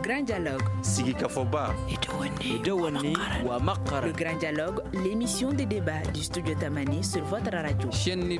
Grand Dialogue. Sigi Kafoba. Le Grand Dialogue, l'émission des débats du studio Tamani sur votre radio. Sigi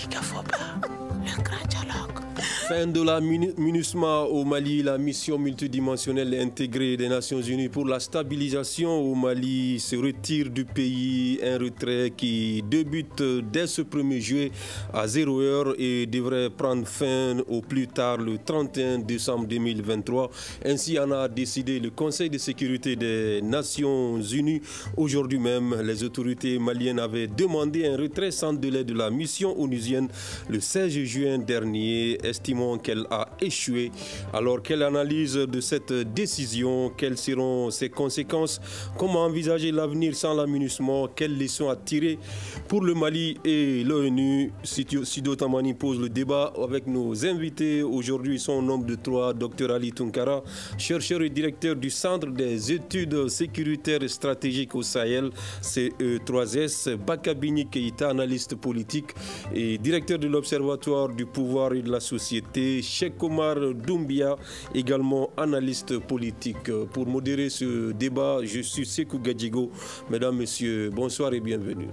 Kafoba. Le Grand Dialogue. Fin de la MINUSMA au Mali, la mission multidimensionnelle intégrée des Nations Unies pour la stabilisation au Mali se retire du pays. Un retrait qui débute dès ce 1er juillet à 0h et devrait prendre fin au plus tard le 31 décembre 2023. Ainsi en a décidé le Conseil de sécurité des Nations Unies. Aujourd'hui même, les autorités maliennes avaient demandé un retrait sans délai de la mission onusienne le 16 juin dernier, estimant qu'elle a échoué. Alors, quelle analyse de cette décision? Quelles seront ses conséquences? Comment envisager l'avenir sans la MINUSMA? Quelles leçons à tirer pour le Mali et l'ONU? Sido Tamani pose le débat avec nos invités. Aujourd'hui, ils sont au nombre de 3. Dr Ali Tunkara, chercheur et directeur du Centre des études sécuritaires et stratégiques au Sahel, CE3S. Bakabini Keïta, analyste politique et directeur de l'Observatoire du pouvoir et de la société. Cheikh Omar Doumbia, également analyste politique. Pour modérer ce débat, je suis Sekou Gadjigo. Mesdames, Messieurs, bonsoir et bienvenue.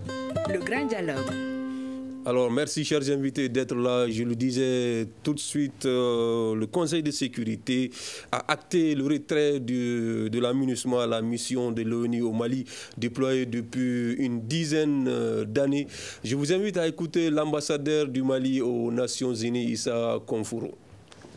Le Grand Dialogue. Alors, merci chers invités d'être là. Je le disais tout de suite, le Conseil de sécurité a acté le retrait de la MINUSMA, la mission de l'ONU au Mali, déployée depuis une dizaine d'années. Je vous invite à écouter l'ambassadeur du Mali aux Nations Unies, Issa Konfouro.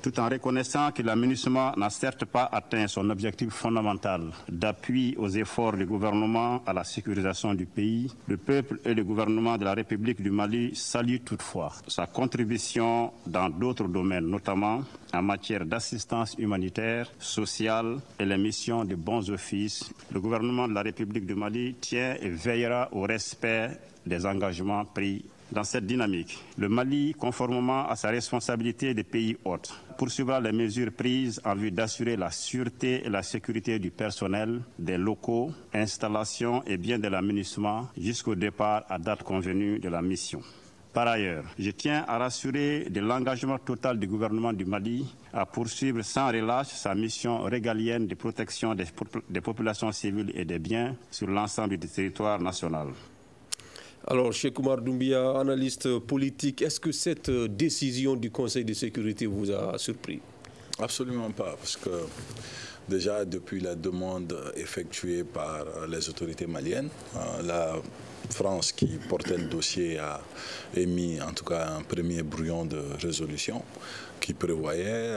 Tout en reconnaissant que la MINUSMA n'a certes pas atteint son objectif fondamental d'appui aux efforts du gouvernement à la sécurisation du pays, le peuple et le gouvernement de la République du Mali saluent toutefois sa contribution dans d'autres domaines, notamment en matière d'assistance humanitaire, sociale et les missions de bons offices. Le gouvernement de la République du Mali tient et veillera au respect des engagements pris. Dans cette dynamique, le Mali, conformément à sa responsabilité de pays hôte, poursuivra les mesures prises en vue d'assurer la sûreté et la sécurité du personnel, des locaux, installations et biens de la MINUSMA jusqu'au départ à date convenue de la mission. Par ailleurs, je tiens à rassurer de l'engagement total du gouvernement du Mali à poursuivre sans relâche sa mission régalienne de protection des populations civiles et des biens sur l'ensemble du territoire national. Alors, Cheikh Omar Doumbia, analyste politique, est-ce que cette décision du Conseil de sécurité vous a surpris? Absolument pas, parce que déjà depuis la demande effectuée par les autorités maliennes, la France qui portait le dossier a émis en tout cas un premier brouillon de résolution qui prévoyait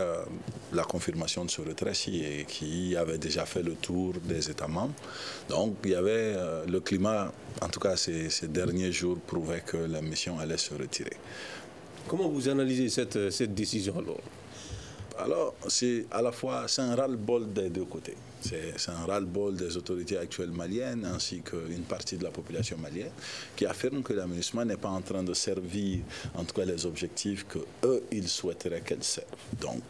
la confirmation de ce retrait-ci et qui avait déjà fait le tour des États membres. Donc il y avait le climat, en tout cas ces derniers jours, prouvait que la mission allait se retirer. Comment vous analysez cette décision alors? Alors, c'est à la fois un ras-le-bol des deux côtés. C'est un ras-le-bol des autorités actuelles maliennes ainsi qu'une partie de la population malienne qui affirme que la MINUSMA n'est pas en train de servir, en tout cas les objectifs qu'eux, ils souhaiteraient qu'elle serve. Donc,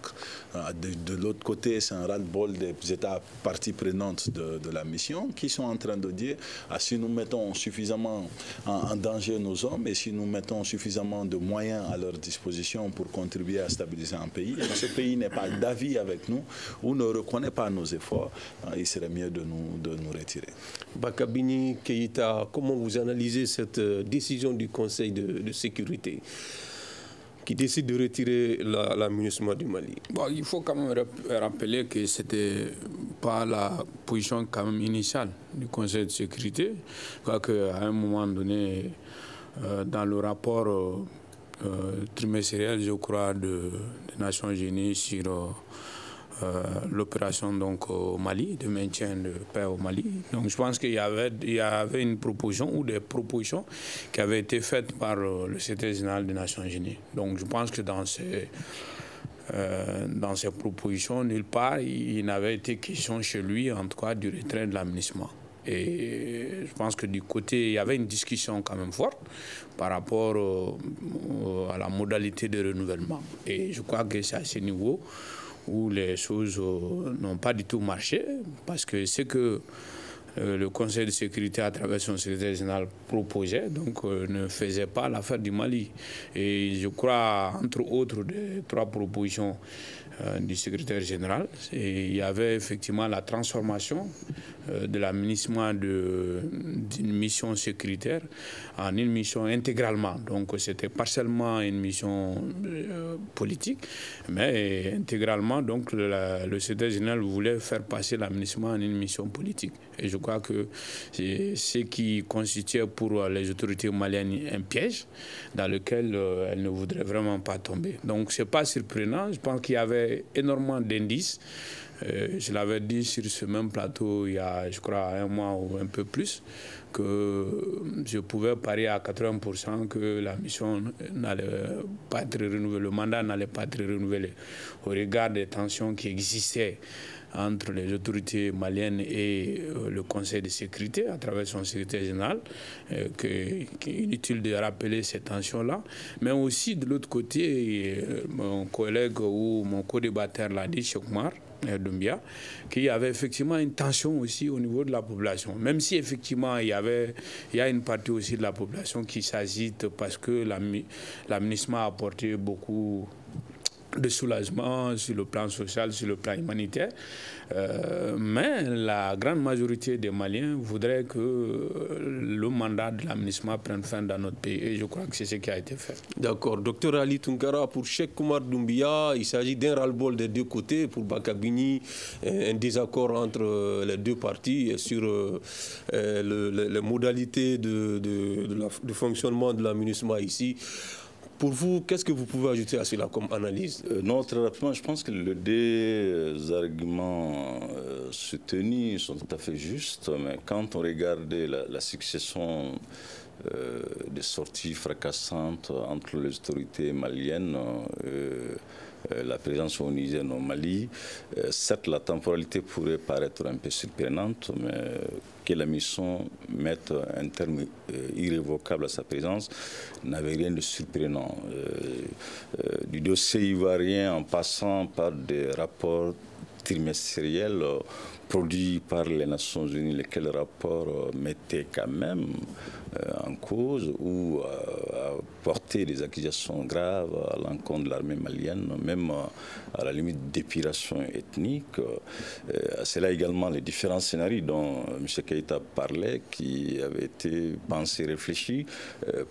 de l'autre côté, c'est un ras-le-bol des États parties prenantes de la mission qui sont en train de dire si nous mettons suffisamment en danger nos hommes et si nous mettons suffisamment de moyens à leur disposition pour contribuer à stabiliser un pays, ce pays n'est pas d'avis avec nous ou ne reconnaît pas nos efforts, il serait mieux de nous retirer. Bakabini Keïta, comment vous analysez cette décision du Conseil de sécurité qui décide de retirer la MINUSMA du Mali? Bon, il faut quand même rappeler que ce n'était pas la position quand même initiale du Conseil de sécurité. Je crois qu'à un moment donné, dans le rapport trimestriel, je crois, des Nations Unies sur l'opération donc au Mali, de maintien de paix au Mali. Donc je pense qu'il y avait une proposition ou des propositions qui avaient été faites par le secrétaire général des Nations Unies. Donc je pense que dans ces propositions, nulle part, il n'avait été question chez lui, en tout cas, du retrait de la MINUSMA. Et je pense que du côté, il y avait une discussion quand même forte par rapport à la modalité de renouvellement. Et je crois que c'est à ce niveau où les choses n'ont pas du tout marché, parce que c'est que le Conseil de sécurité, à travers son secrétaire général, proposait, donc ne faisait pas l'affaire du Mali. Et je crois, entre autres, des 3 propositions du secrétaire général, et il y avait effectivement la transformation de la MINUSMA d'une mission sécuritaire en une mission intégralement. Donc c'était partiellement une mission politique, mais intégralement, donc le secrétaire général voulait faire passer la MINUSMA en une mission politique. Et je crois que c'est ce qui constituait pour les autorités maliennes un piège dans lequel elles ne voudraient vraiment pas tomber. Donc ce n'est pas surprenant. Je pense qu'il y avait énormément d'indices. Je l'avais dit sur ce même plateau il y a, je crois, 1 mois ou un peu plus, que je pouvais parier à 80% que la mission n'allait pas être renouvelée, le mandat n'allait pas être renouvelé au regard des tensions qui existaient entre les autorités maliennes et le Conseil de sécurité à travers son secrétaire général, qu'il est inutile de rappeler ces tensions-là. Mais aussi, de l'autre côté, mon collègue ou mon co-débatteur l'a dit, Cheikh Oumar Doumbia, qu'il y avait effectivement une tension aussi au niveau de la population. Même si effectivement il y a une partie aussi de la population qui s'agite parce que la MINUSMA a apporté beaucoup de soulagement sur le plan social, sur le plan humanitaire. Mais la grande majorité des Maliens voudraient que le mandat de la MINUSMA prenne fin dans notre pays. Et je crois que c'est ce qui a été fait. D'accord. Docteur Ali Tounkara, pour Cheikh Oumar Doumbia, il s'agit d'un ras-le-bol des 2 côtés. Pour Bakabini, un désaccord entre les 2 parties sur les modalités de fonctionnement de la MINUSMA ici. Pour vous, qu'est-ce que vous pouvez ajouter à cela comme analyse? Non, très rapidement, je pense que les 2 arguments soutenus sont tout à fait justes, mais quand on regarde la succession des sorties fracassantes entre les autorités maliennes, la présence onusienne au Mali, certes la temporalité pourrait paraître un peu surprenante, mais que la mission mette un terme irrévocable à sa présence n'avait rien de surprenant. Du dossier ivoirien en passant par des rapports trimestriels produits par les Nations Unies, lesquels rapports mettaient quand même en cause ou portaient des accusations graves à l'encontre de l'armée malienne, même à la limite d'épuration ethnique. C'est là également les différents scénarios dont M. Keïta parlait, qui avaient été pensés, réfléchis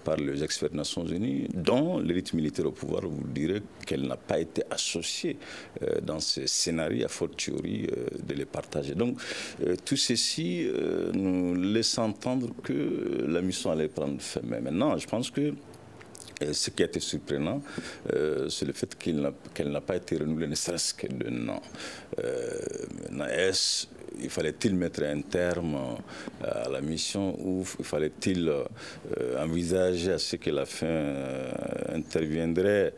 par les experts des Nations Unies, dont l'élite militaire au pouvoir vous dirait qu'elle n'a pas été associée dans ces scénarios, à fortiori de les partager. Donc tout ceci nous laisse entendre que la mission allait prendre fin. Mais maintenant, je pense que ce qui a été surprenant, c'est le fait qu'elle n'a pas été renouvelée, ne serait-ce que d'un an. Il fallait-il mettre un terme à la mission ou fallait-il envisager à ce que la fin interviendrait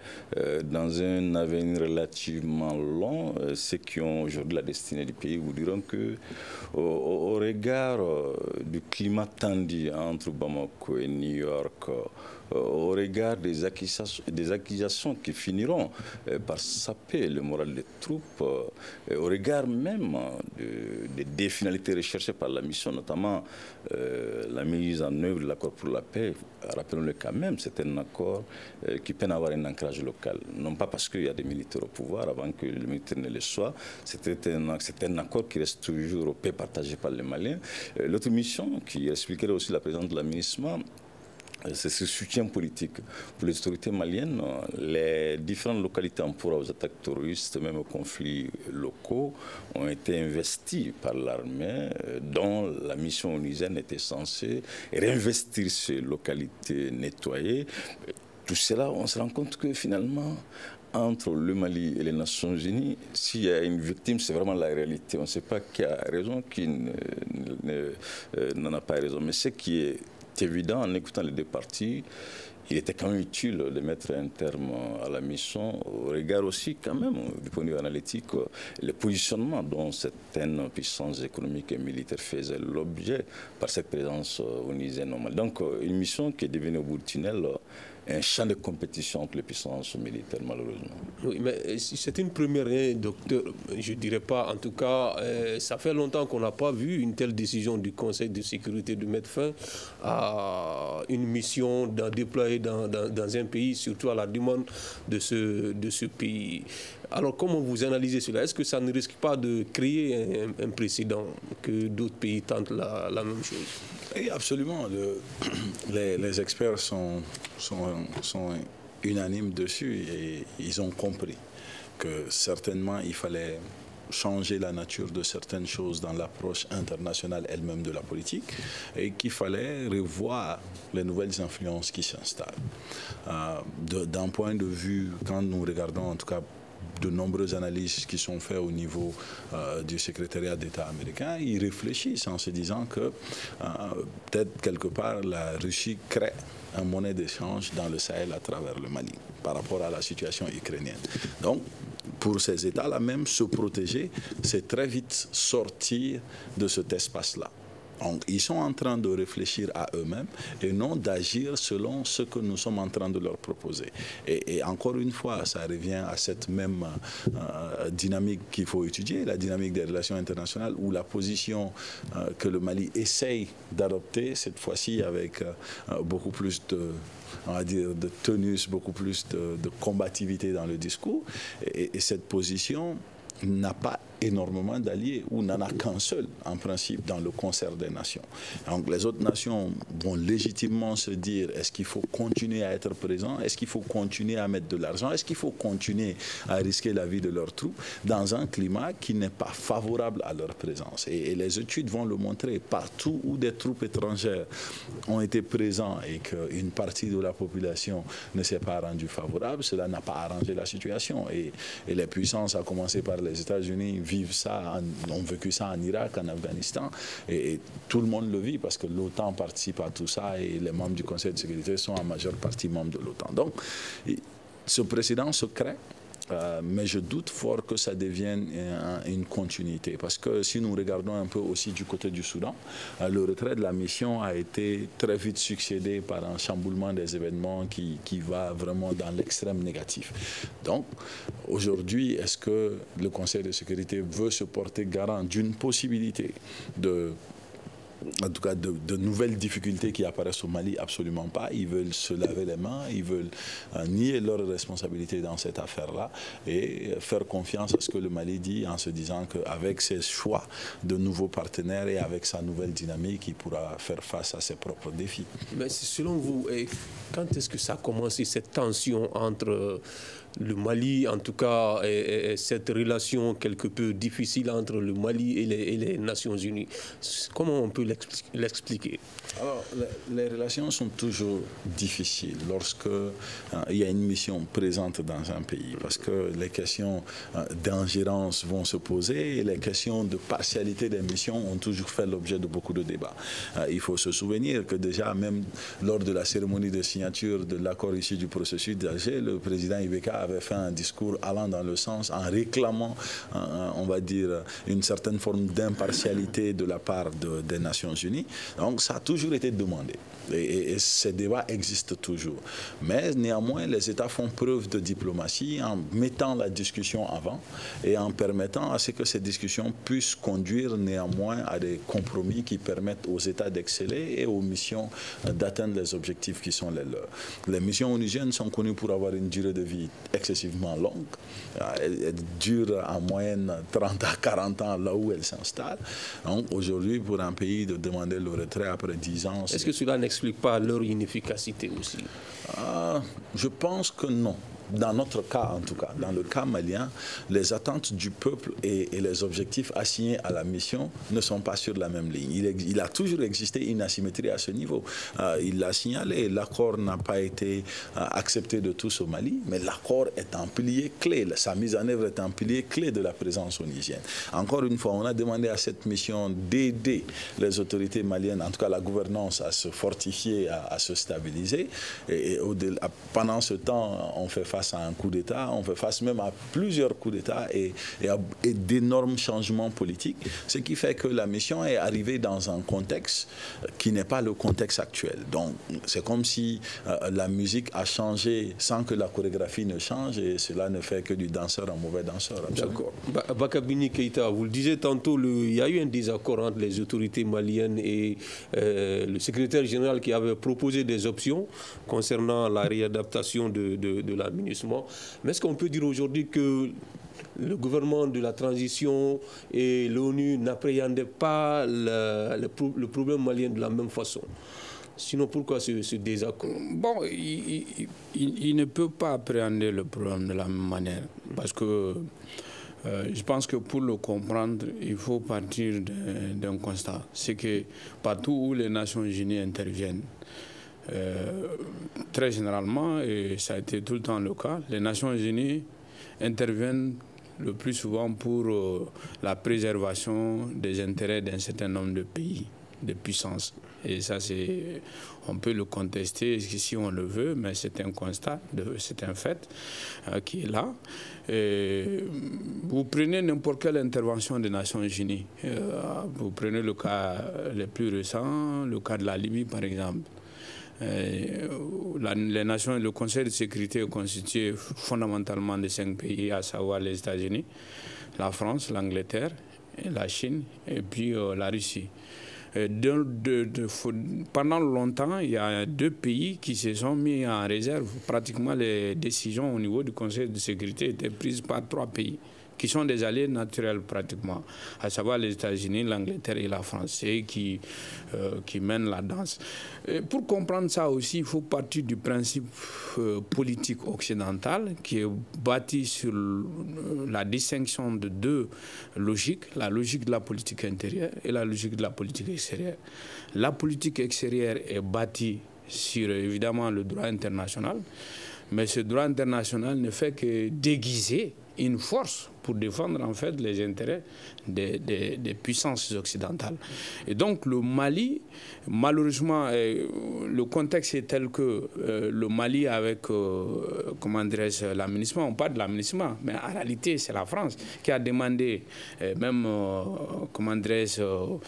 dans un avenir relativement long? Ceux qui ont aujourd'hui la destinée du pays vous diront que au regard du climat tendu entre Bamako et New York, au regard des accusations qui finiront par saper le moral des troupes, au regard même des finalités recherchées par la mission, notamment la mise en œuvre de l'accord pour la paix. Rappelons-le quand même, c'est un accord qui peine à avoir un ancrage local. Non pas parce qu'il y a des militaires au pouvoir, avant que le militaire ne le soit, c'est un accord qui reste toujours paix partagée par les Maliens. L'autre mission, qui expliquerait aussi la présence de la MINUSMA, c'est ce soutien politique. Pour les autorités maliennes, les différentes localités en proie aux attaques terroristes, même aux conflits locaux, ont été investies par l'armée, dont la mission onusienne était censée réinvestir ces localités nettoyées. Tout cela, on se rend compte que finalement, entre le Mali et les Nations Unies, s'il y a une victime, c'est vraiment la réalité. On ne sait pas qui a raison, qui n'en a pas raison. Mais ce qui est évident en écoutant les 2 parties, il était quand même utile de mettre un terme à la mission au regard aussi quand même du point de vue analytique, le positionnement dont certaines puissances économiques et militaires faisaient l'objet par cette présence onisienne au Mali. Donc une mission qui est devenue au bout du tunnel un champ de compétition entre les puissances militaires, malheureusement. Oui, mais c'est une première, hein, docteur. Je ne dirais pas, en tout cas, ça fait longtemps qu'on n'a pas vu une telle décision du Conseil de sécurité de mettre fin à une mission déployée dans un pays, surtout à la demande de ce pays. Alors, comment vous analysez cela? Est-ce que ça ne risque pas de créer un précédent, que d'autres pays tentent la même chose? Oui, absolument. Les experts sont unanimes dessus et ils ont compris que certainement il fallait changer la nature de certaines choses dans l'approche internationale elle-même de la politique et qu'il fallait revoir les nouvelles influences qui s'installent. D'un point de vue, quand nous regardons en tout cas de nombreuses analyses qui sont faites au niveau du secrétariat d'État américain, ils réfléchissent en se disant que peut-être quelque part la Russie crée une monnaie d'échange dans le Sahel à travers le Mali par rapport à la situation ukrainienne. Donc, pour ces États-là même, se protéger, c'est très vite sortir de cet espace-là. Donc, ils sont en train de réfléchir à eux-mêmes et non d'agir selon ce que nous sommes en train de leur proposer. Et encore une fois, ça revient à cette même dynamique qu'il faut étudier, la dynamique des relations internationales, où la position que le Mali essaye d'adopter, cette fois-ci avec beaucoup plus de, on va dire, de tenus, beaucoup plus de combativité dans le discours. Et cette position n'a pas énormément d'alliés ou n'en a qu'un seul en principe dans le concert des nations. Donc les autres nations vont légitimement se dire est-ce qu'il faut continuer à être présent, est-ce qu'il faut continuer à mettre de l'argent, est-ce qu'il faut continuer à risquer la vie de leurs troupes dans un climat qui n'est pas favorable à leur présence. Et les études vont le montrer. Partout où des troupes étrangères ont été présentes et qu'une partie de la population ne s'est pas rendue favorable, cela n'a pas arrangé la situation. Et les puissances, à commencer par les États-Unis, vivent ça, ont vécu ça en Irak, en Afghanistan, et tout le monde le vit parce que l'OTAN participe à tout ça et les membres du Conseil de sécurité sont en majeure partie membres de l'OTAN. Donc, ce précédent se crée. Mais je doute fort que ça devienne une continuité. Parce que si nous regardons un peu aussi du côté du Soudan, le retrait de la mission a été très vite succédé par un chamboulement des événements qui va vraiment dans l'extrême négatif. Donc, aujourd'hui, est-ce que le Conseil de sécurité veut se porter garant d'une possibilité en tout cas de nouvelles difficultés qui apparaissent au Mali? Absolument pas. Ils veulent se laver les mains, ils veulent nier leur responsabilité dans cette affaire-là et faire confiance à ce que le Mali dit en se disant qu'avec ses choix de nouveaux partenaires et avec sa nouvelle dynamique, il pourra faire face à ses propres défis. Mais selon vous, quand est-ce que ça a commencé cette tension entre le Mali, en tout cas, et cette relation quelque peu difficile entre le Mali et les Nations Unies? Comment on peut l'expliquer? Alors, les relations sont toujours difficiles lorsque il y a une mission présente dans un pays, parce que les questions d'ingérence vont se poser et les questions de partialité des missions ont toujours fait l'objet de beaucoup de débats. Il faut se souvenir que déjà, même lors de la cérémonie de signature de l'accord issu du processus d'Alger, le président Ibeka avait fait un discours allant dans le sens en réclamant, on va dire, une certaine forme d'impartialité de la part des Nations Unies. Donc ça a toujours été demandé. Et ces débats existent toujours. Mais néanmoins, les États font preuve de diplomatie en mettant la discussion avant et en permettant à ce que ces discussions puissent conduire néanmoins à des compromis qui permettent aux États d'exceller et aux missions d'atteindre les objectifs qui sont les leurs. Les missions onusiennes sont connues pour avoir une durée de vie excessivement longue. Elles durent en moyenne 30 à 40 ans là où elles s'installent. Donc aujourd'hui, pour un pays de demander le retrait après 10 ans... Est-ce que cela n'explique pas leur inefficacité aussi? Je pense que non. dans notre cas en tout cas, dans le cas malien, les attentes du peuple et les objectifs assignés à la mission ne sont pas sur la même ligne. Il a toujours existé une asymétrie à ce niveau. Il l'a signalé, l'accord n'a pas été accepté de tous au Mali, mais l'accord est un pilier clé, sa mise en œuvre est un pilier clé de la présence onusienne. Encore une fois, on a demandé à cette mission d'aider les autorités maliennes, en tout cas la gouvernance, à se fortifier, à se stabiliser. Et pendant ce temps, on fait face à un coup d'État, on fait face même à plusieurs coups d'État et d'énormes changements politiques, ce qui fait que la mission est arrivée dans un contexte qui n'est pas le contexte actuel. Donc, c'est comme si la musique a changé sans que la chorégraphie ne change, et cela ne fait que du danseur un mauvais danseur. D'accord. Bakabini Keïta, vous le disiez tantôt, il y a eu un désaccord entre les autorités maliennes et le secrétaire général qui avait proposé des options concernant la réadaptation de la MINUSMA. Mais est-ce qu'on peut dire aujourd'hui que le gouvernement de la transition et l'ONU n'appréhendaient pas le problème malien de la même façon? Sinon, pourquoi ce désaccord? Bon, il ne peut pas appréhender le problème de la même manière. Parce que je pense que pour le comprendre, il faut partir d'un constat. C'est que partout où les Nations Unies interviennent, très généralement, et ça a été tout le temps le cas, les Nations Unies interviennent le plus souvent pour la préservation des intérêts d'un certain nombre de pays, de puissances. Et ça, on peut le contester si on le veut, mais c'est un constat, c'est un fait qui est là. Et vous prenez n'importe quelle intervention des Nations Unies. Vous prenez le cas le plus récent, le cas de la Libye, par exemple. Le Conseil de sécurité est constitué fondamentalement de 5 pays, à savoir les États-Unis, la France, l'Angleterre, la Chine et puis la Russie. Pendant longtemps, il y a 2 pays qui se sont mis en réserve. Pratiquement les décisions au niveau du Conseil de sécurité étaient prises par 3 pays qui sont des alliés naturels pratiquement, à savoir les États-Unis, l'Angleterre et la France, et qui mènent la danse. Et pour comprendre ça aussi, il faut partir du principe politique occidental qui est bâti sur la distinction de 2 logiques, la logique de la politique intérieure et la logique de la politique extérieure. La politique extérieure est bâtie sur évidemment le droit international, mais ce droit international ne fait que déguiser une force pour défendre en fait les intérêts des puissances occidentales. Et donc le Mali, malheureusement, le contexte est tel que le Mali avec, comment dirais-je, la MINUSMA, on parle de la MINUSMA, mais en réalité c'est la France qui a demandé, comment dirais-je,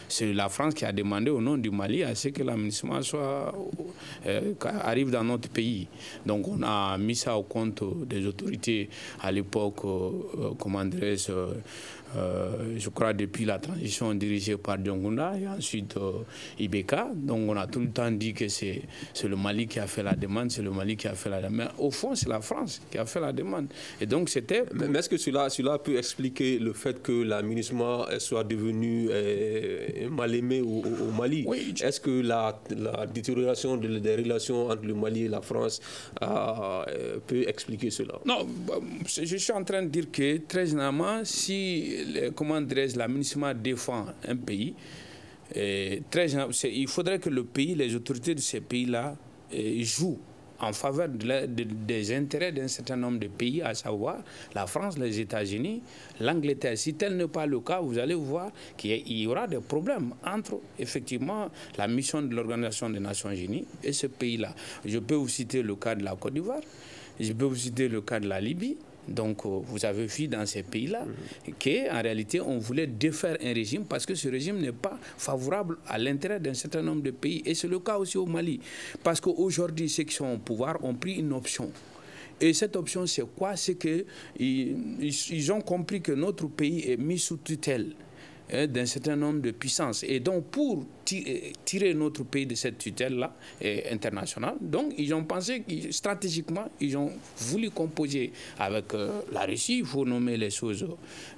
c'est la France qui a demandé au nom du Mali à ce que la MINUSMA arrive dans notre pays. Donc on a mis ça au compte des autorités à l'époque, comment dirais-je, je crois depuis la transition dirigée par Diongounda et ensuite Ibeka. Donc on a tout le temps dit que c'est le Mali qui a fait la demande, c'est le Mali qui a fait la demande. Mais au fond, c'est la France qui a fait la demande. Et donc c'était... Mais est-ce que cela peut expliquer le fait que la MINUSMA soit devenue mal aimée au Mali? Oui. Est-ce que la détérioration des relations entre le Mali et la France peut expliquer cela? Non, je suis en train de dire que très généralement, si la MINUSMA défend un pays, il faudrait que le pays, les autorités de ces pays-là jouent en faveur des intérêts d'un certain nombre de pays, à savoir la France, les États-Unis, l'Angleterre. Si tel n'est pas le cas, vous allez voir qu'il y aura des problèmes entre, effectivement, la mission de l'Organisation des Nations Unies et ce pays-là. Je peux vous citer le cas de la Côte d'Ivoire, je peux vous citer le cas de la Libye. Donc, vous avez vu dans ces pays-là qu'en réalité, on voulait défaire un régime parce que ce régime n'est pas favorable à l'intérêt d'un certain nombre de pays. Et c'est le cas aussi au Mali. Parce qu'aujourd'hui, ceux qui sont au pouvoir ont pris une option. Et cette option, c'est quoi? C'est qu'ils ont compris que notre pays est mis sous tutelle d'un certain nombre de puissances. Et donc, pour tirer notre pays de cette tutelle-là internationale. Donc, ils ont pensé, stratégiquement, ils ont voulu composer avec la Russie. Il faut nommer les choses,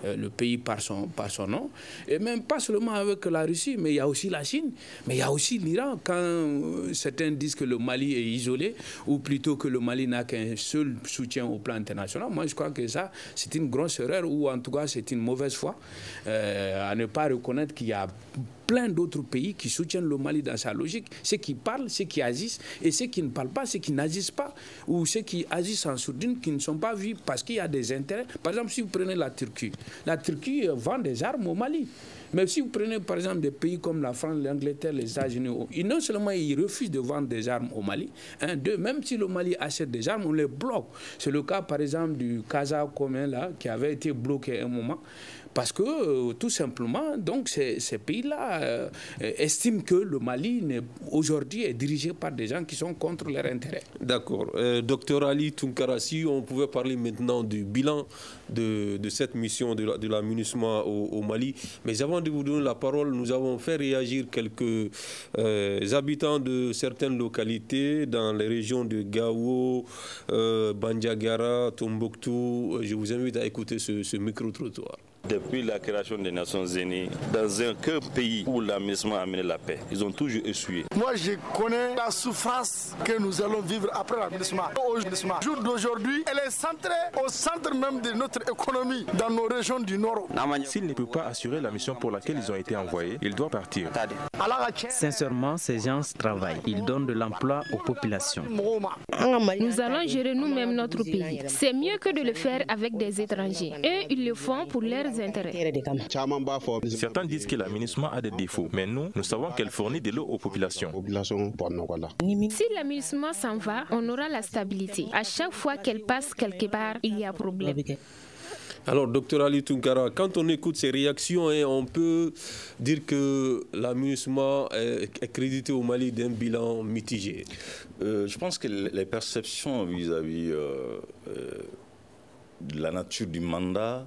le pays par son nom. Et même pas seulement avec la Russie, mais il y a aussi la Chine, mais il y a aussi l'Iran. Quand certains disent que le Mali est isolé, ou plutôt que le Mali n'a qu'un seul soutien au plan international, moi je crois que ça, c'est une grosse erreur, ou en tout cas c'est une mauvaise foi, à ne pas reconnaître qu'il y a plein d'autres pays qui soutiennent le Mali dans sa logique, ceux qui parlent, ceux qui agissent, et ceux qui ne parlent pas, ceux qui n'agissent pas, ou ceux qui agissent en sourdine, qui ne sont pas vus parce qu'il y a des intérêts. Par exemple, si vous prenez la Turquie vend des armes au Mali. Mais si vous prenez par exemple des pays comme la France, l'Angleterre, les États-Unis, non seulement ils refusent de vendre des armes au Mali, même si le Mali achète des armes, on les bloque. C'est le cas par exemple du Kazakh commun là, qui avait été bloqué à un moment. Parce que, tout simplement, donc, ces pays-là estiment que le Mali, aujourd'hui, est dirigé par des gens qui sont contre leurs intérêts. D'accord. Docteur Ali Tounkara, si on pouvait parler maintenant du bilan de cette mission de la MINUSMA au Mali. Mais avant de vous donner la parole, nous avons fait réagir quelques habitants de certaines localités dans les régions de Gao, Bandiagara, Tombouctou. Je vous invite à écouter ce micro-trottoir. Depuis la création des Nations Unies, dans aucun pays où la MINUSMA a amené la paix, ils ont toujours essuyé. Moi, je connais la souffrance que nous allons vivre après la MINUSMA. Le jour d'aujourd'hui, elle est centrée au centre même de notre économie dans nos régions du Nord. S'il ne peut pas assurer la mission pour laquelle ils ont été envoyés, il doit partir. Sincèrement, ces gens travaillent. Ils donnent de l'emploi aux populations. Nous allons gérer nous-mêmes notre pays. C'est mieux que de le faire avec des étrangers. Eux, ils le font pour leurs intérêts. Certains disent que la MINUSMA a des défauts, mais nous savons qu'elle fournit de l'eau aux populations. Si la MINUSMA s'en va, on aura la stabilité. À chaque fois qu'elle passe quelque part, il y a problème. Alors, docteur Ali Tounkara, quand on écoute ces réactions, on peut dire que la MINUSMA est créditée au Mali d'un bilan mitigé. Je pense que les perceptions vis-à-vis de la nature du mandat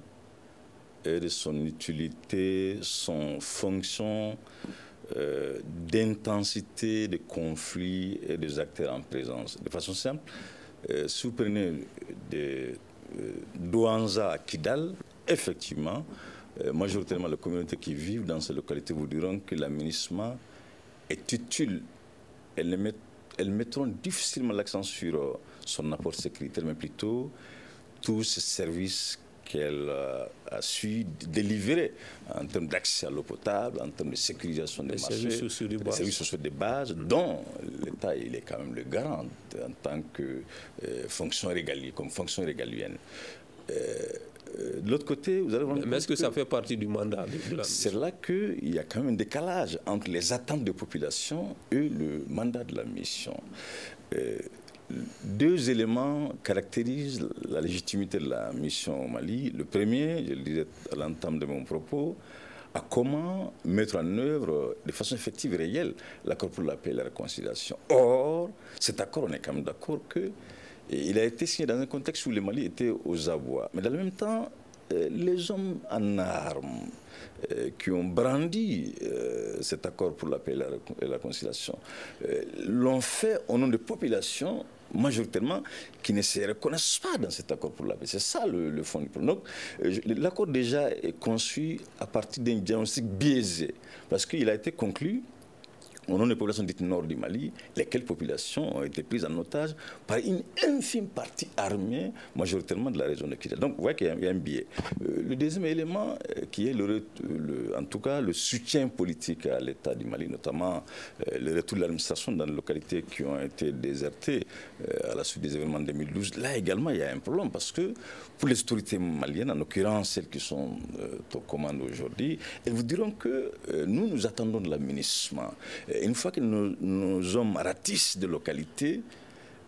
et de son utilité, son fonction d'intensité des conflits et des acteurs en présence. De façon simple, si vous prenez des Douanza à Kidal, effectivement, majoritairement les communautés qui vivent dans ces localités vous diront que la MINUSMA est utile. Elles mettront difficilement l'accent sur son apport sécuritaire, mais plutôt tous ces services qu'elle a su délivrer en termes d'accès à l'eau potable, en termes de sécurisation des marchés, des services sociaux de base, dont l'État il est quand même le garant en tant que fonction régalienne, comme fonction régalienne. De l'autre côté, vous allez voir. Mais est-ce que ça fait partie du mandat de la... C'est là qu'il y a quand même un décalage entre les attentes des populations et le mandat de la mission. Deux éléments caractérisent la légitimité de la mission au Mali. Le premier, je le disais à l'entame de mon propos, à comment mettre en œuvre de façon effective et réelle l'accord pour la paix et la réconciliation. Or, cet accord, on est quand même d'accord qu'il a été signé dans un contexte où le Mali était aux abois. Mais dans le même temps, les hommes en armes qui ont brandi cet accord pour la paix et la réconciliation l'ont fait au nom de populations majoritairement qui ne se reconnaissent pas dans cet accord pour la paix. C'est ça le fond du problème. Donc, l'accord déjà est conçu à partir d'un diagnostic biaisé parce qu'il a été conclu au nom des populations dites nord du Mali, lesquelles populations ont été prises en otage par une infime partie armée, majoritairement de la région de Kidal. Donc, vous voyez qu'il y a un biais. Le deuxième élément, qui est en tout cas le soutien politique à l'État du Mali, notamment le retour de l'administration dans les localités qui ont été désertées à la suite des événements de 2012. Là également, il y a un problème parce que pour les autorités maliennes, en l'occurrence celles qui sont aux commandes aujourd'hui, elles vous diront que nous attendons de la MINUSMA. Une fois que nos hommes ratissent des localités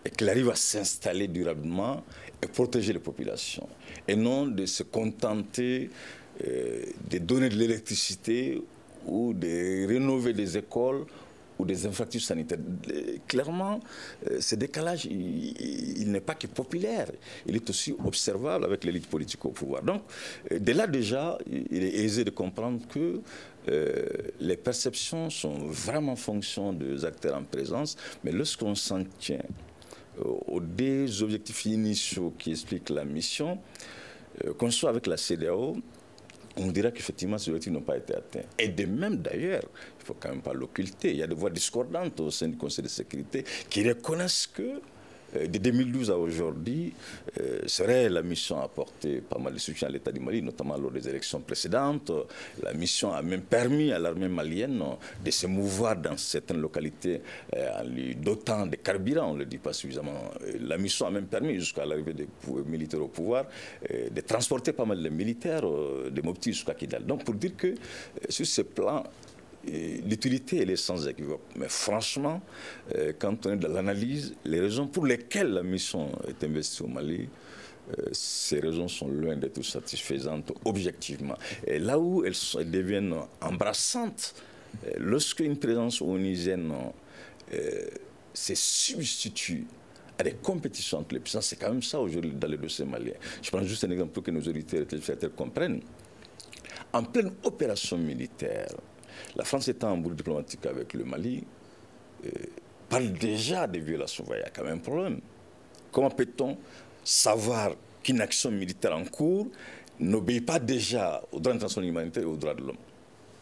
et qu'ils arrivent à s'installer durablement et protéger les populations, et non de se contenter de donner de l'électricité ou de rénover des écoles ou des infrastructures sanitaires. Clairement, ce décalage, il n'est pas que populaire, il est aussi observable avec l'élite politique au pouvoir. Donc, dès là déjà, il est aisé de comprendre que les perceptions sont vraiment en fonction des acteurs en présence, mais lorsqu'on s'en tient aux deux objectifs initiaux qui expliquent la mission, qu'on soit avec la CEDEAO, on dira qu'effectivement ces objectifs n'ont pas été atteints. Et de même d'ailleurs, il ne faut quand même pas l'occulter, il y a des voix discordantes au sein du Conseil de sécurité qui reconnaissent que de 2012 à aujourd'hui, c'est vrai, la mission a apporté pas mal de soutien à l'État du Mali, notamment lors des élections précédentes. La mission a même permis à l'armée malienne de se mouvoir dans certaines localités en lui dotant de carburant, on ne le dit pas suffisamment. La mission a même permis, jusqu'à l'arrivée des militaires au pouvoir, de transporter pas mal de militaires de Mopti jusqu'à Kidal. Donc pour dire que sur ce plan, l'utilité, elle est sans équivoque. Mais franchement, quand on est dans l'analyse, les raisons pour lesquelles la mission est investie au Mali, ces raisons sont loin d'être satisfaisantes objectivement. Et là où elles deviennent embrassantes, lorsqu'une présence onusienne se substitue à des compétitions entre les puissances, c'est quand même ça aujourd'hui dans le dossier malien. Je prends juste un exemple pour que nos auditeurs et téléspectateurs comprennent. En pleine opération militaire, la France étant en boule diplomatique avec le Mali, parle déjà des violations. Il y a quand même un problème. Comment peut-on savoir qu'une action militaire en cours n'obéit pas déjà aux droits internationaux humanitaires et aux droits de l'homme?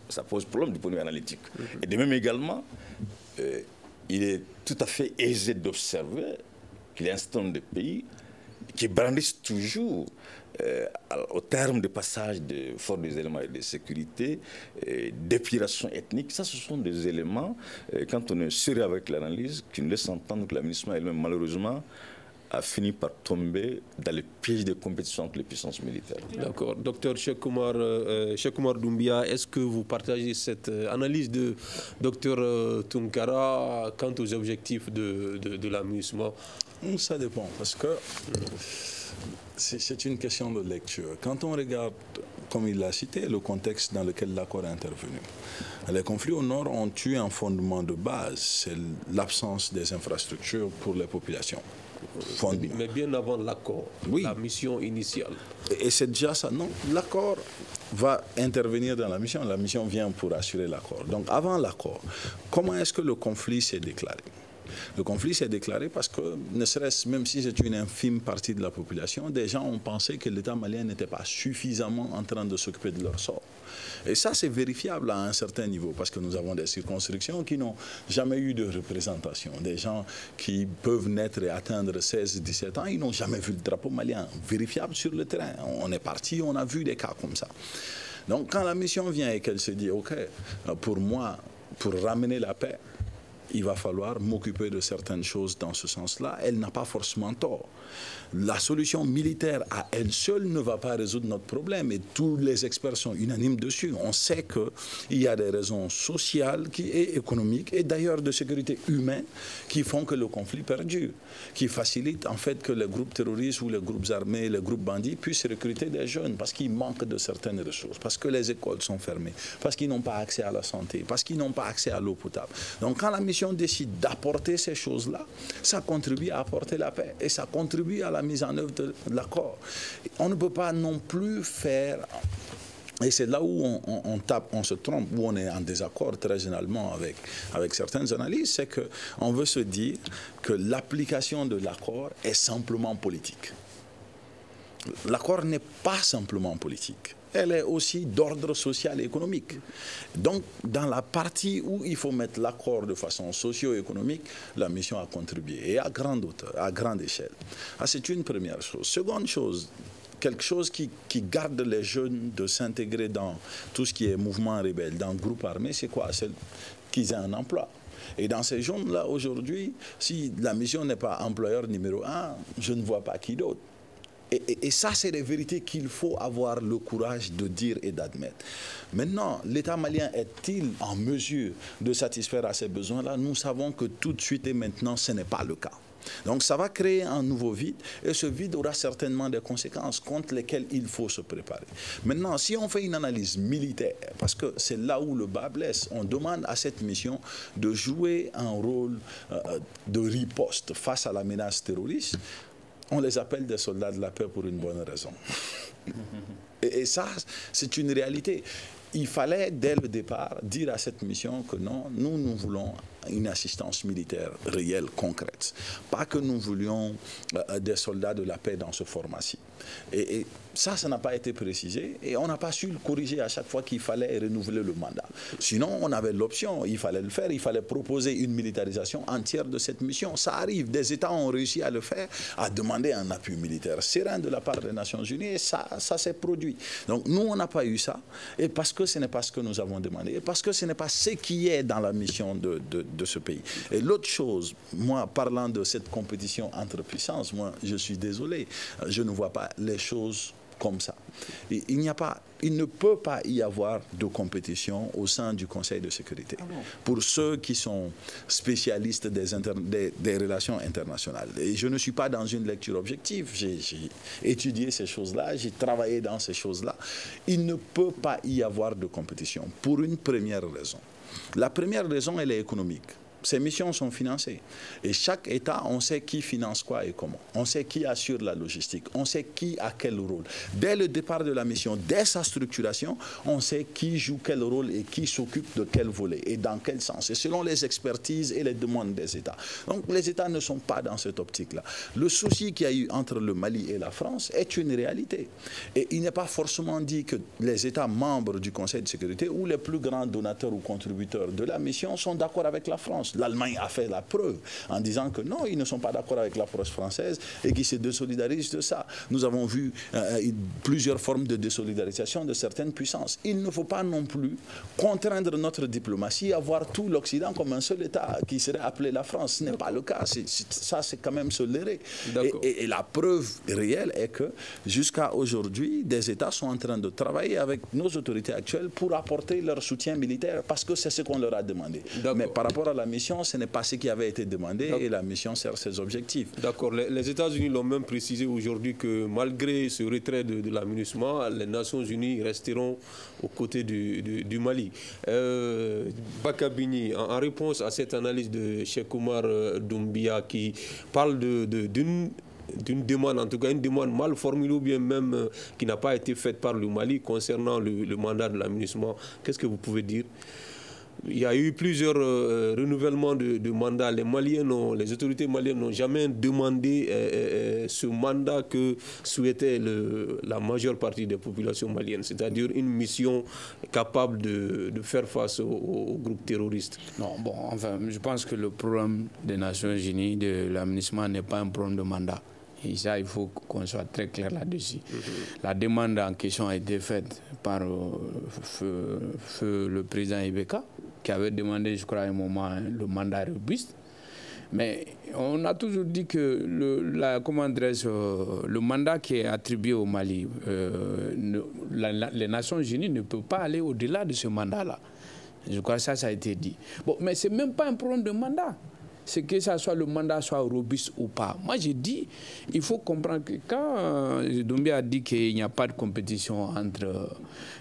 Ça pose problème du point de vue analytique. Et de même également, il est tout à fait aisé d'observer qu'il y a un certain nombre de pays qui brandissent toujours, au terme de passage de forts des éléments de sécurité, d'épuration ethnique. Ça, ce sont des éléments, quand on est sérieux avec l'analyse, qui nous laissent entendre que l'aménagement elle-même, malheureusement, a fini par tomber dans le piège de compétition entre les puissances militaires. D'accord. Docteur Cheikh Oumar Doumbia, est-ce que vous partagez cette analyse de docteur Tounkara quant aux objectifs de l'aménagement? Ça dépend, parce que c'est une question de lecture. Quand on regarde, comme il l'a cité, le contexte dans lequel l'accord est intervenu, les conflits au nord ont eu un fondement de base, c'est l'absence des infrastructures pour les populations. Mais bien avant l'accord, oui. La mission initiale. Et c'est déjà ça. Non, l'accord va intervenir dans la mission vient pour assurer l'accord. Donc avant l'accord, comment est-ce que le conflit s'est déclaré? Le conflit s'est déclaré parce que, ne serait-ce même si c'est une infime partie de la population, des gens ont pensé que l'État malien n'était pas suffisamment en train de s'occuper de leur sort. Et ça, c'est vérifiable à un certain niveau, parce que nous avons des circonscriptions qui n'ont jamais eu de représentation. Des gens qui peuvent naître et atteindre 16-17 ans, ils n'ont jamais vu le drapeau malien. Vérifiable sur le terrain. On est parti, on a vu des cas comme ça. Donc, quand la mission vient et qu'elle se dit, OK, pour moi, pour ramener la paix, il va falloir m'occuper de certaines choses dans ce sens-là. Elle n'a pas forcément tort. La solution militaire à elle seule ne va pas résoudre notre problème et tous les experts sont unanimes dessus. On sait qu'il y a des raisons sociales et économiques et d'ailleurs de sécurité humaine qui font que le conflit perdure, qui facilitent en fait que les groupes terroristes ou les groupes armés, les groupes bandits puissent recruter des jeunes parce qu'ils manquent de certaines ressources, parce que les écoles sont fermées, parce qu'ils n'ont pas accès à la santé, parce qu'ils n'ont pas accès à l'eau potable. Donc quand la mission décide d'apporter ces choses-là, ça contribue à apporter la paix et ça contribue à la mise en œuvre de l'accord. On ne peut pas non plus faire, et c'est là où on se trompe, où on est en désaccord très généralement avec certaines analyses, c'est qu'on veut se dire que l'application de l'accord est simplement politique. L'accord n'est pas simplement politique. Elle est aussi d'ordre social et économique. Donc, dans la partie où il faut mettre l'accord de façon socio-économique, la mission a contribué, et à grande hauteur, à grande échelle. C'est une première chose. Seconde chose, quelque chose qui garde les jeunes de s'intégrer dans tout ce qui est mouvement rebelle, dans le groupe armé, c'est quoi? C'est qu'ils aient un emploi. Et dans ces jeunes-là, aujourd'hui, si la mission n'est pas employeur numéro 1, je ne vois pas qui d'autre. Et ça, c'est des vérités qu'il faut avoir le courage de dire et d'admettre. Maintenant, l'État malien est-il en mesure de satisfaire à ces besoins-là? Nous savons que tout de suite et maintenant, ce n'est pas le cas. Donc ça va créer un nouveau vide et ce vide aura certainement des conséquences contre lesquelles il faut se préparer. Maintenant, si on fait une analyse militaire, parce que c'est là où le bas blesse, on demande à cette mission de jouer un rôle de riposte face à la menace terroriste, on les appelle des soldats de la paix pour une bonne raison. Et ça, c'est une réalité. Il fallait, dès le départ, dire à cette mission que non, nous voulons une assistance militaire réelle, concrète. Pas que nous voulions des soldats de la paix dans ce format-ci. Et ça n'a pas été précisé et on n'a pas su le corriger à chaque fois qu'il fallait renouveler le mandat. Sinon, on avait l'option, il fallait le faire, il fallait proposer une militarisation entière de cette mission. Ça arrive, des États ont réussi à le faire, à demander un appui militaire serein de la part des Nations Unies et ça s'est produit. Donc nous, on n'a pas eu ça et parce que ce n'est pas ce que nous avons demandé et parce que ce n'est pas ce qui est dans la mission de ce pays. Et l'autre chose, moi, parlant de cette compétition entre puissances, moi, je suis désolé, je ne vois pas les choses comme ça. Il ne peut pas y avoir de compétition au sein du Conseil de sécurité. Pour ceux qui sont spécialistes des relations internationales. Et je ne suis pas dans une lecture objective. J'ai étudié ces choses-là, j'ai travaillé dans ces choses-là. Il ne peut pas y avoir de compétition pour une première raison. La première raison, elle est économique. Ces missions sont financées. Et chaque État, on sait qui finance quoi et comment. On sait qui assure la logistique. On sait qui a quel rôle. Dès le départ de la mission, dès sa structuration, on sait qui joue quel rôle et qui s'occupe de quel volet et dans quel sens. Et selon les expertises et les demandes des États. Donc les États ne sont pas dans cette optique-là. Le souci qu'il y a eu entre le Mali et la France est une réalité. Et il n'est pas forcément dit que les États membres du Conseil de sécurité ou les plus grands donateurs ou contributeurs de la mission sont d'accord avec la France. L'Allemagne a fait la preuve en disant que non, ils ne sont pas d'accord avec l'approche française et qu'ils se désolidarisent de ça. Nous avons vu plusieurs formes de désolidarisation de certaines puissances. Il ne faut pas non plus contraindre notre diplomatie à voir tout l'Occident comme un seul État qui serait appelé la France. Ce n'est pas le cas. Ça, c'est quand même se leurrer. Et la preuve réelle est que jusqu'à aujourd'hui, des États sont en train de travailler avec nos autorités actuelles pour apporter leur soutien militaire parce que c'est ce qu'on leur a demandé. Mais par rapport à la mission, ce n'est pas ce qui avait été demandé et la mission sert ses objectifs. D'accord. Les États-Unis l'ont même précisé aujourd'hui que malgré ce retrait de la MINUSMA, les Nations Unies resteront aux côtés du Mali. Bakabini, en réponse à cette analyse de Cheikh Oumar Doumbia qui parle d'une demande, en tout cas une demande mal formulée ou bien même qui n'a pas été faite par le Mali concernant le mandat de la MINUSMA, qu'est-ce que vous pouvez dire ? Il y a eu plusieurs renouvellements de mandats. Les autorités maliennes n'ont jamais demandé ce mandat que souhaitait la majeure partie des populations maliennes, c'est-à-dire une mission capable de faire face aux groupes terroristes. Non, bon, enfin, je pense que le problème des Nations Unies, de l'AMINUSMA, n'est pas un problème de mandat. Et ça, il faut qu'on soit très clair là-dessus. La demande en question a été faite par le président Ibeka, qui avait demandé, je crois, à un moment, le mandat robuste. Mais on a toujours dit que le mandat qui est attribué au Mali, les Nations Unies ne peuvent pas aller au-delà de ce mandat-là. Je crois que ça a été dit. Bon, mais ce n'est même pas un problème de mandat. C'est que ça soit le mandat soit robuste ou pas. Moi, j'ai dit, il faut comprendre que quand Doumbia a dit qu'il n'y a pas de compétition entre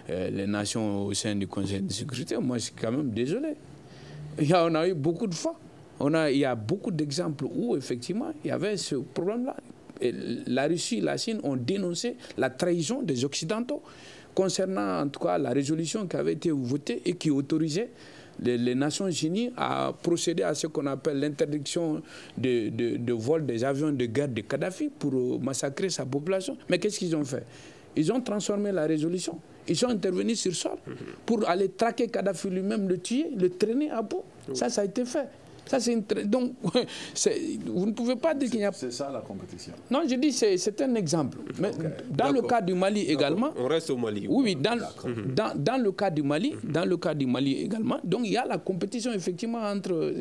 les nations au sein du Conseil de sécurité, moi, je suis quand même désolé. On a eu beaucoup de fois. Il y a beaucoup d'exemples où, effectivement, il y avait ce problème-là. La Russie et la Chine ont dénoncé la trahison des Occidentaux concernant, en tout cas, la résolution qui avait été votée et qui autorisait les Nations Unies à procéder à ce qu'on appelle l'interdiction de vol des avions de guerre de Kadhafi pour massacrer sa population. Mais qu'est-ce qu'ils ont fait? Ils ont transformé la résolution. Ils sont intervenus sur sol pour aller traquer Kadhafi lui-même, le tuer, le traîner à bout. Ça a été fait. Ça, donc, vous ne pouvez pas dire qu'il y a... C'est ça la compétition. Non, je dis c'est un exemple. Mais dans le cas du Mali également... On reste au Mali. Oui, dans le cas du Mali, également, donc il y a la compétition effectivement entre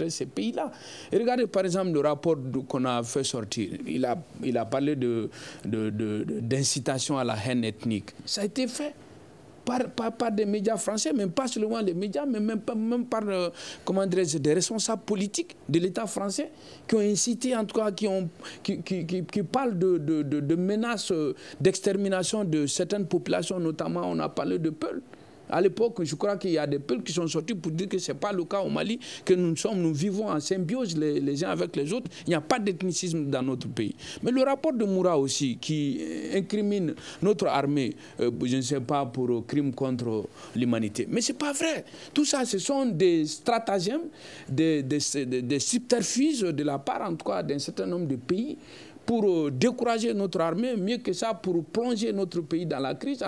ces pays-là. Et regardez par exemple le rapport qu'on a fait sortir. Il a parlé d'incitation à la haine ethnique. Ça a été fait. par des médias français, même pas seulement les médias, mais même par comment dirais-je, des responsables politiques de l'État français qui ont incité, en tout cas, qui parlent de menaces d'extermination de certaines populations, notamment on a parlé de Peuls. À l'époque, je crois qu'il y a des peuples qui sont sortis pour dire que ce n'est pas le cas au Mali, que nous vivons en symbiose les uns avec les autres. Il n'y a pas d'ethnicisme dans notre pays. Mais le rapport de Moura aussi, qui incrimine notre armée, je ne sais pas, pour crimes contre l'humanité. Mais ce n'est pas vrai. Tout ça, ce sont des stratagèmes, des subterfuges de la part, en tout cas, d'un certain nombre de pays, pour décourager notre armée, mieux que ça, pour plonger notre pays dans la crise,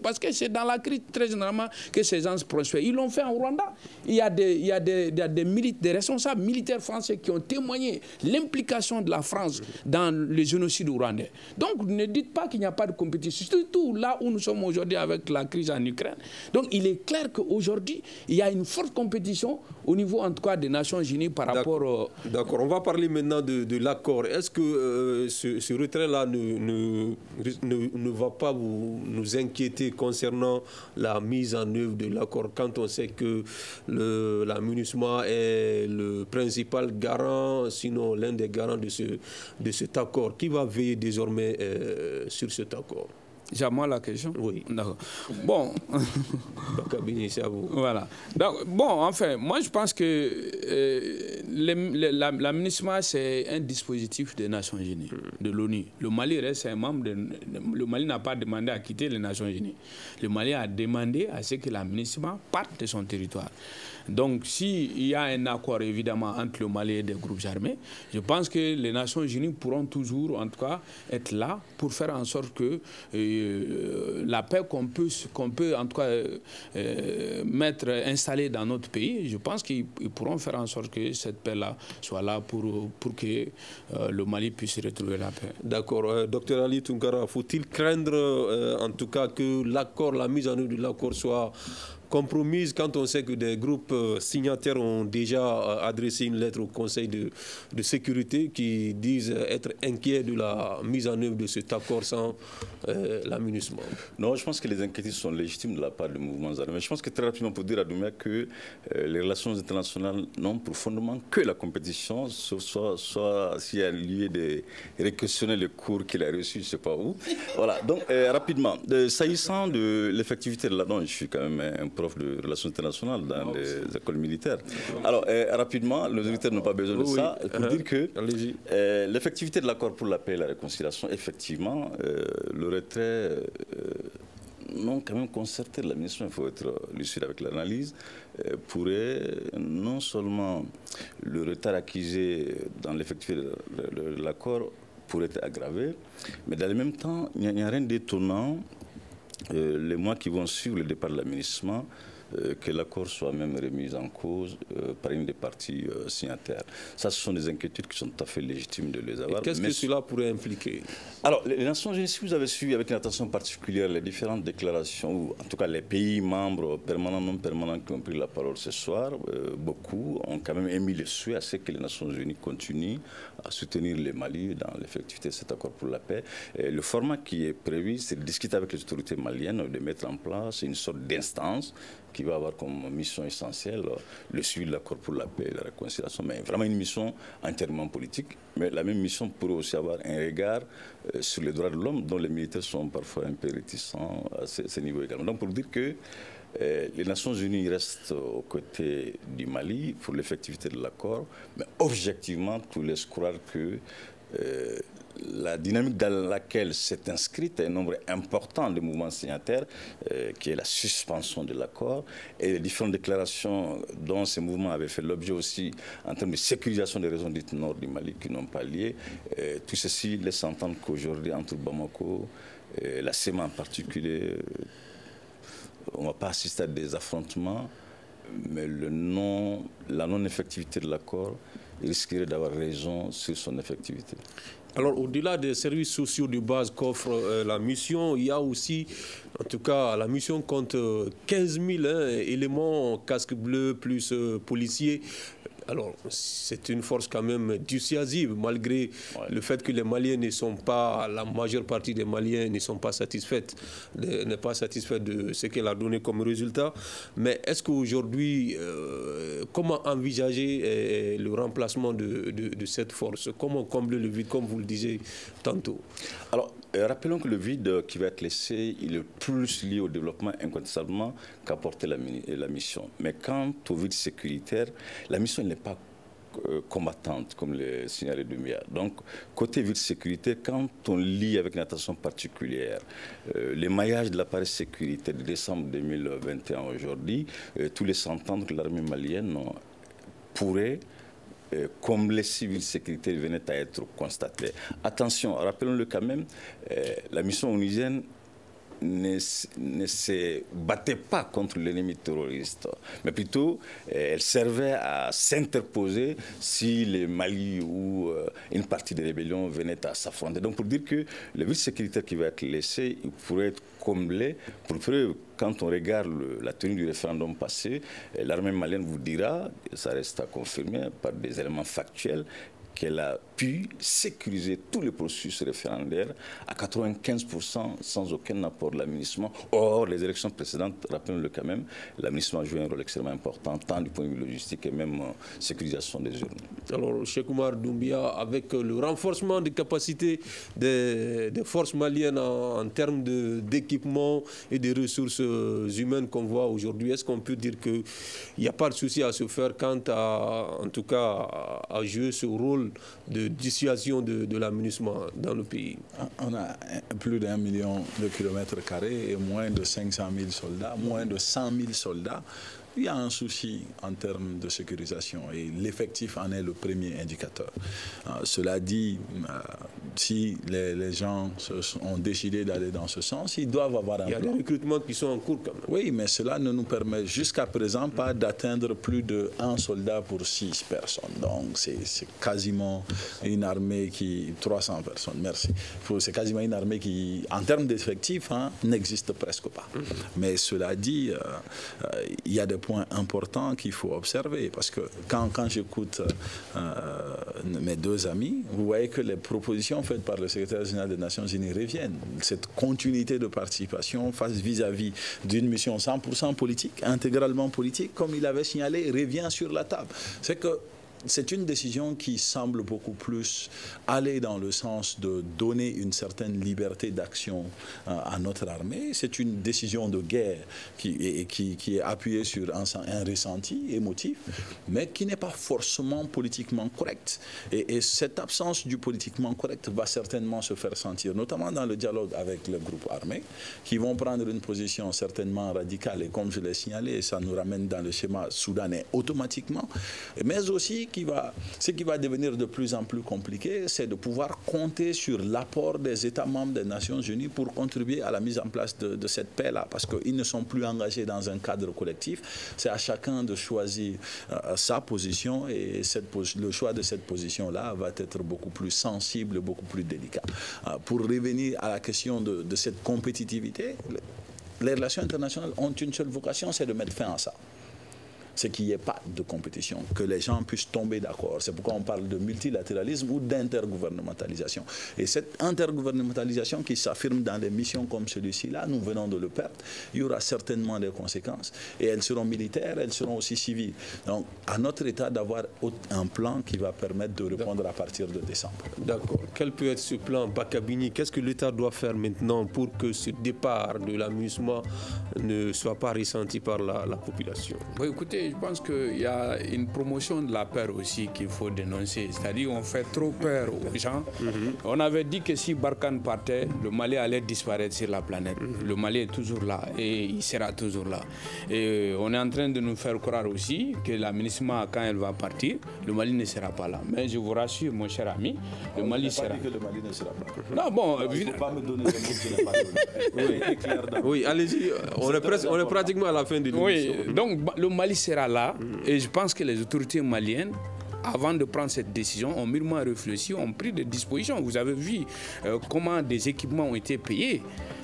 parce que c'est dans la crise, très généralement, que ces gens prospèrent. Ils l'ont fait en Rwanda. Il y a des responsables militaires français qui ont témoigné l'implication de la France dans le génocide rwandais. Donc, ne dites pas qu'il n'y a pas de compétition, surtout là où nous sommes aujourd'hui avec la crise en Ukraine. Donc, il est clair qu'aujourd'hui, il y a une forte compétition au niveau, en tout cas, des Nations Unies par rapport... D'accord, on va parler maintenant de l'accord. Est-ce que ce retrait-là ne va pas nous inquiéter concernant la mise en œuvre de l'accord, quand on sait que la MINUSMA est le principal garant, sinon l'un des garants de cet accord? Qui va veiller désormais sur cet accord? C'est à moi la question? Oui. D'accord. Bon. C'est à vous. Voilà. Donc, bon, enfin, moi je pense que la MINUSMA, c'est un dispositif des Nations Unies, de l'ONU. Le Mali reste un membre le Mali n'a pas demandé à quitter les Nations Unies. Le Mali a demandé à ce que la MINUSMA parte de son territoire. Donc, s'il y a un accord, évidemment, entre le Mali et des groupes armés, je pense que les Nations Unies pourront toujours, en tout cas, être là pour faire en sorte que la paix qu'on peut, en tout cas, installée dans notre pays, je pense qu'ils pourront faire en sorte que cette paix-là soit là pour que le Mali puisse retrouver la paix. D'accord. Docteur Ali Tounkara, faut-il craindre, en tout cas, que l'accord, la mise en œuvre de l'accord soit compromise quand on sait que des groupes signataires ont déjà adressé une lettre au Conseil de sécurité qui disent être inquiets de la mise en œuvre de cet accord sans la MINUSMA? Non, je pense que les inquiétudes sont légitimes de la part des mouvements armés. Je pense que très rapidement, pour dire à Doumbouya que les relations internationales n'ont pour fondement que la compétition, soit s'il y a lieu de réquestionner le cours qu'il a reçu, je ne sais pas où. Voilà, donc rapidement, s'agissant de l'effectivité de la... Non, je suis quand même un prof de relations internationales dans les écoles militaires. Alors, rapidement, les auditeurs n'ont pas besoin de ça, pour dire que l'effectivité de l'accord pour la paix et la réconciliation, effectivement, le retrait non quand même concerté de la mission, il faut être lucide avec l'analyse, pourrait non seulement le retard accusé dans l'effectivité de l'accord pourrait être aggravé, mais dans le même temps, il n'y a rien d'étonnant les mois qui vont suivre le départ de la MINUSMA, que l'accord soit même remis en cause par une des parties signataires. Ça, ce sont des inquiétudes qui sont tout à fait légitimes de les avoir. Qu'est-ce que cela pourrait impliquer? Alors, les Nations Unies, si vous avez suivi avec une attention particulière les différentes déclarations, ou en tout cas les pays membres permanents, non permanents qui ont pris la parole ce soir, beaucoup ont quand même émis le souhait à ce que les Nations Unies continuent à soutenir le Mali dans l'effectivité de cet accord pour la paix. Et le format qui est prévu, c'est de discuter avec les autorités maliennes, de mettre en place une sorte d'instance qui va avoir comme mission essentielle le suivi de l'accord pour la paix et la réconciliation, mais vraiment une mission entièrement politique. Mais la même mission pourrait aussi avoir un regard sur les droits de l'homme, dont les militaires sont parfois un peu réticents à ce niveau également. Donc pour dire que les Nations Unies restent aux côtés du Mali pour l'effectivité de l'accord, mais objectivement, tout laisse croire que la dynamique dans laquelle s'est inscrite un nombre important de mouvements signataires, qui est la suspension de l'accord, et les différentes déclarations dont ces mouvements avaient fait l'objet aussi en termes de sécurisation des régions dites nord du Mali qui n'ont pas lié, tout ceci laisse entendre qu'aujourd'hui, entre Bamako et la CEMA en particulier, on ne va pas assister à des affrontements, mais la non-effectivité de l'accord risquerait d'avoir raison sur son effectivité. Alors, au-delà des services sociaux de base qu'offre la mission, il y a aussi, en tout cas, la mission compte 15 000 éléments, casques bleus plus policiers. Alors, c'est une force quand même dissuasive, malgré le fait que les Maliens ne sont pas, la majeure partie des Maliens ne sont pas satisfaits de ce qu'elle a donné comme résultat. Mais est-ce qu'aujourd'hui, comment envisager le remplacement de cette force? Comment combler le vide, comme vous le disiez tantôt? Alors, rappelons que le vide qui va être laissé, il est plus lié au développement incontestablement qu'apporter la mission. Mais quant au vide sécuritaire, la mission n'est pas combattante, comme le signalé Doumbia. Donc, côté vide sécuritaire, quand on lit avec une attention particulière les maillages de l'appareil sécuritaire de décembre 2021 aujourd'hui, tous les s'entendent que l'armée malienne pourrait, comme les civils sécuritaires venaient à être constatés. Attention, rappelons-le quand même, la mission onusienne ne se battait pas contre l'ennemi terroriste, mais plutôt elle servait à s'interposer si le Mali ou une partie des rébellions venaient à s'affronter. Donc pour dire que le vide sécuritaire qui va être laissé, il pourrait être comblé. Pour preuve, quand on regarde la tenue du référendum passé, l'armée malienne vous dira, ça reste à confirmer par des éléments factuels, qu'elle a pu sécuriser tous les processus référendaires à 95% sans aucun apport de l'administration. Or, les élections précédentes, rappelons-le quand même, l'administration a joué un rôle extrêmement important, tant du point de vue logistique et même sécurisation des urnes. Alors, Cheikh Oumar Doumbia, avec le renforcement des capacités des forces maliennes en termes d'équipement et de ressources humaines qu'on voit aujourd'hui, est-ce qu'on peut dire qu'il n'y a pas de souci à se faire quant à, en tout cas, à jouer ce rôle de dissuasion de l'aménagement dans le pays? On a plus d'1 million de kilomètres carrés et moins de 500 000 soldats, moins de 100 000 soldats. Il y a un souci en termes de sécurisation et l'effectif en est le premier indicateur. Cela dit, si les gens ont décidé d'aller dans ce sens, ils doivent avoir un plan. Il y a des recrutements qui sont en cours quand même. Oui, mais cela ne nous permet jusqu'à présent pas d'atteindre plus d'1 soldat pour 6 personnes. Donc c'est quasiment une armée 300 personnes, merci. C'est quasiment une armée qui, en termes d'effectifs, n'existe presque pas. Mais cela dit, il y a des points importants qu'il faut observer, parce que quand j'écoute mes deux amis, vous voyez que les propositions faites par le secrétaire général des Nations Unies reviennent. Cette continuité de participation face vis-à-vis d'une mission 100% politique, intégralement politique, comme il avait signalé, revient sur la table. C'est que c'est une décision qui semble beaucoup plus aller dans le sens de donner une certaine liberté d'action à notre armée. C'est une décision de guerre qui est appuyée sur un ressenti émotif, mais qui n'est pas forcément politiquement correcte. Et cette absence du politiquement correct va certainement se faire sentir, notamment dans le dialogue avec le groupe armé, qui vont prendre une position certainement radicale. Et comme je l'ai signalé, ça nous ramène dans le schéma soudanais automatiquement, mais aussi ce qui va devenir de plus en plus compliqué, c'est de pouvoir compter sur l'apport des États membres des Nations Unies pour contribuer à la mise en place de cette paix-là, parce qu'ils ne sont plus engagés dans un cadre collectif. C'est à chacun de choisir sa position, et le choix de cette position-là va être beaucoup plus sensible, beaucoup plus délicat. Pour revenir à la question de cette compétitivité, les relations internationales ont une seule vocation, c'est de mettre fin à ça. C'est qu'il n'y ait pas de compétition, que les gens puissent tomber d'accord. C'est pourquoi on parle de multilatéralisme ou d'intergouvernementalisation. Et cette intergouvernementalisation qui s'affirme dans des missions comme celui-ci-là, nous venons de le perdre, il y aura certainement des conséquences. Et elles seront militaires, elles seront aussi civiles. Donc, à notre État d'avoir un plan qui va permettre de répondre à partir de décembre. D'accord. Quel peut être ce plan, Bakabini? Qu'est-ce que l'État doit faire maintenant pour que ce départ de l'amusement ne soit pas ressenti par la population? Oui, écoutez, je pense qu'il y a une promotion de la peur aussi qu'il faut dénoncer. C'est-à-dire qu'on fait trop peur aux gens. On avait dit que si Barkhane partait, le Mali allait disparaître sur la planète. Le Mali est toujours là et il sera toujours là. Et on est en train de nous faire croire aussi que la MINUSMA, quand elle va partir, le Mali ne sera pas là. Mais je vous rassure, mon cher ami, le Mali sera... pas dit que le Mali ne sera pas là. Non, bon... Il ne faut pas me donner le mot que je n'ai pas donné. Oui, allez-y. On est pratiquement à la fin du Oui, donc le Mali sera là, et je pense que les autorités maliennes avant de prendre cette décision, ont mûrement réfléchi, ont pris des dispositions. Vous avez vu comment des équipements ont été payés.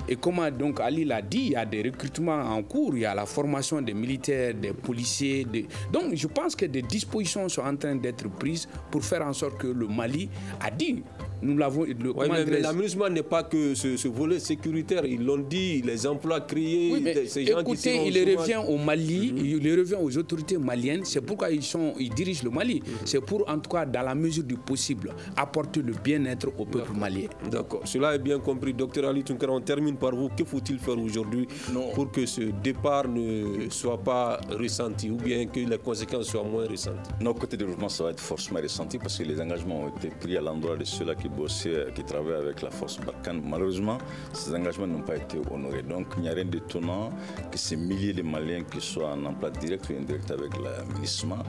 Et comment donc Ali l'a dit, il y a des recrutements en cours, il y a la formation des militaires, des policiers. Donc je pense que des dispositions sont en train d'être prises pour faire en sorte que le Mali a dit. Nous l'avons. Mais l'aménagement n'est pas que ce volet sécuritaire. Ils l'ont dit, les emplois créés, ces gens qui sont il revient au Mali, il revient aux autorités maliennes. C'est pourquoi ils dirigent le Mali. C'est pour, en tout cas, dans la mesure du possible, apporter le bien-être au peuple malien. D'accord. Cela est bien compris. Docteur Ali Tounkara, on termine par vous. Que faut-il faire aujourd'hui pour que ce départ ne soit pas ressenti ou bien que les conséquences soient moins ressenties? Nos côtés de développement, ça va être forcément ressenti parce que les engagements ont été pris à l'endroit de ceux-là qui bossaient, qui travaillaient avec la force Barkhane. Malheureusement, ces engagements n'ont pas été honorés. Donc, il n'y a rien d'étonnant que ces milliers de Maliens qui soient en emploi direct ou indirect avec la MINUSMA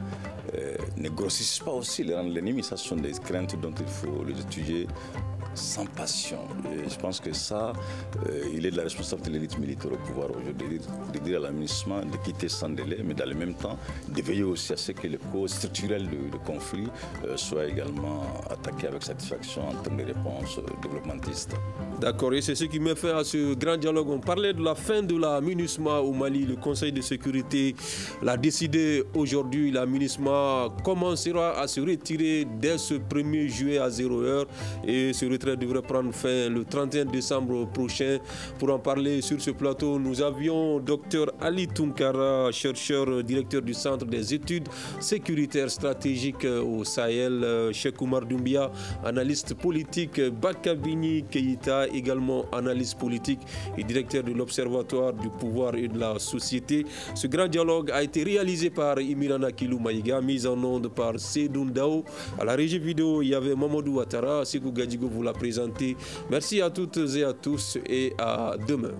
ne grossissent pas aussi les rangs de l'ennemi. Ça, ce sont des craintes dont il faut les étudier sans passion. Et je pense que ça, il est de la responsabilité de l'élite militaire au pouvoir aujourd'hui de dire à la MINUSMA de quitter sans délai, mais dans le même temps, de veiller aussi à ce que les causes structurelles du conflit soient également attaquées avec satisfaction en termes de réponse développementiste. D'accord, et c'est ce qui me fait à ce grand dialogue. On parlait de la fin de la MINUSMA au Mali. Le Conseil de sécurité l'a décidé aujourd'hui. La MINUSMA commencera à se retirer dès ce 1er juillet à 0h et ce retrait devrait prendre fin le 31 décembre prochain. Pour en parler sur ce plateau, nous avions Dr Ali Tounkara, chercheur, directeur du Centre des études sécuritaires stratégiques au Sahel, Cheikh Oumar Doumbia, analyste politique, Bakabini Keïta, également analyste politique et directeur de l'Observatoire du pouvoir et de la société. Ce grand dialogue a été réalisé par Imirana Kilou Maïga, mise en onde par Sedoun Dao. À la régie vidéo, il y avait Mamadou Ouattara, Sekou Gadjigo vous l'a présenté. Merci à toutes et à tous et à demain.